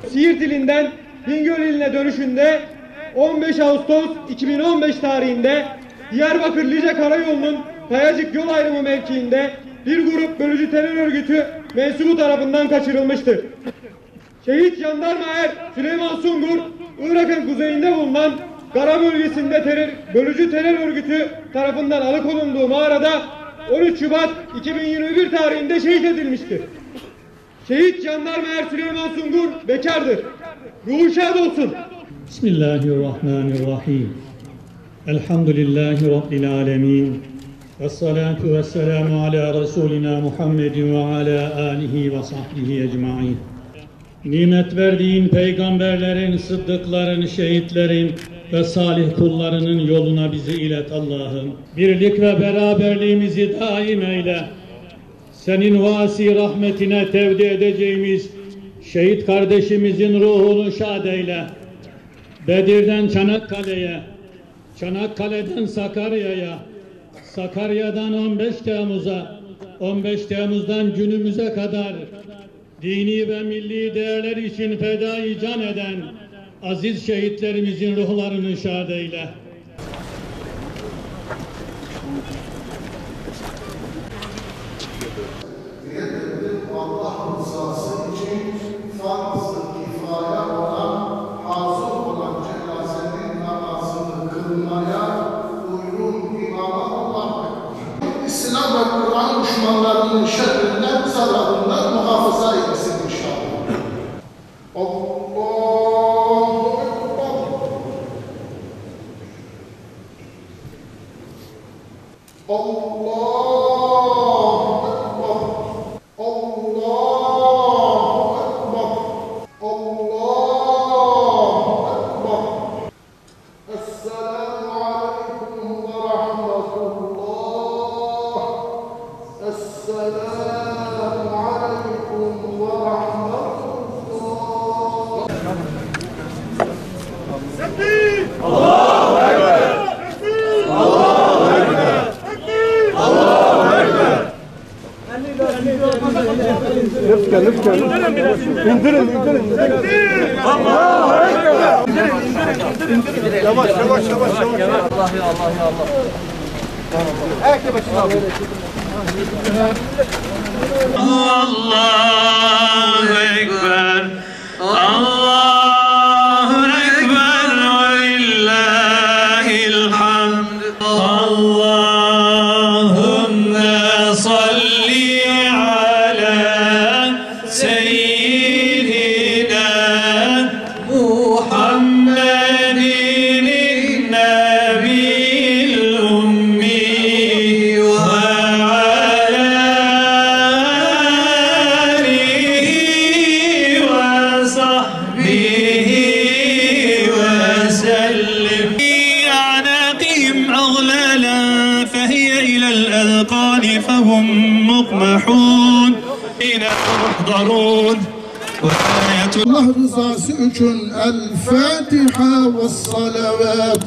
Siirt ilinden Bingöl iline dönüşünde 15 Ağustos 2015 tarihinde Diyarbakır Lice Karayolu'nun Kayacık yol ayrımı mevkiinde bir grup bölücü terör örgütü mensubu tarafından kaçırılmıştır. Şehit Jandarma Er Süleyman Sungur, Irak'ın kuzeyinde bulunan Gara bölgesinde bölücü terör örgütü tarafından alıkonulduğu mağarada 13 Şubat 2021 tarihinde şehit edilmiştir. Şehit Jandarma Er Süleyman Sungur bekardır. Ruhu şad olsun. Bismillahirrahmanirrahim. Elhamdülillahi Rabbil alemin. Vessalatu vesselamu ala Resulina Muhammedin ve ala alihi ve sahbihi ecmain. Nimet verdiğin peygamberlerin, sıddıkların, şehitlerin ve salih kullarının yoluna bizi ilet Allah'ım. Birlik ve beraberliğimizi daim eyle. Senin vasi rahmetine tevdi edeceğimiz şehit kardeşimizin ruhunu şad eyle. Bedir'den Çanakkale'ye, Çanakkale'den Sakarya'ya, Sakarya'dan 15 Temmuz'a, 15 Temmuz'dan günümüze kadar dini ve milli değerler için fedai can eden aziz şehitlerimizin ruhlarını şad eyle. Allah rızası için farz-ı kifaya olan, hazır olan cenazenin namazını kılmaya uygun imama Allah bekler. İslam ve Kur'an düşmanlarının şerrinden, zararından muhafaza eylesin inşallah. Allahu Ekber. Allah. İndirin. Allahu Ekber. İndirin. Yavaş. Allah ya Allah. Ayakta başına al. Allahu Ekber. Allahu Ekber ve lillahil hamd. Allahümme salli ala seyyidina Muhammedin nebiyyil ummi ve ala alihi ve sahbihi ve sellim. أعناقهم أغلالا فهي إلى الأذقان فهم مقمحون إلى محضرون. Allah rızası için El Fatiha ve salavat.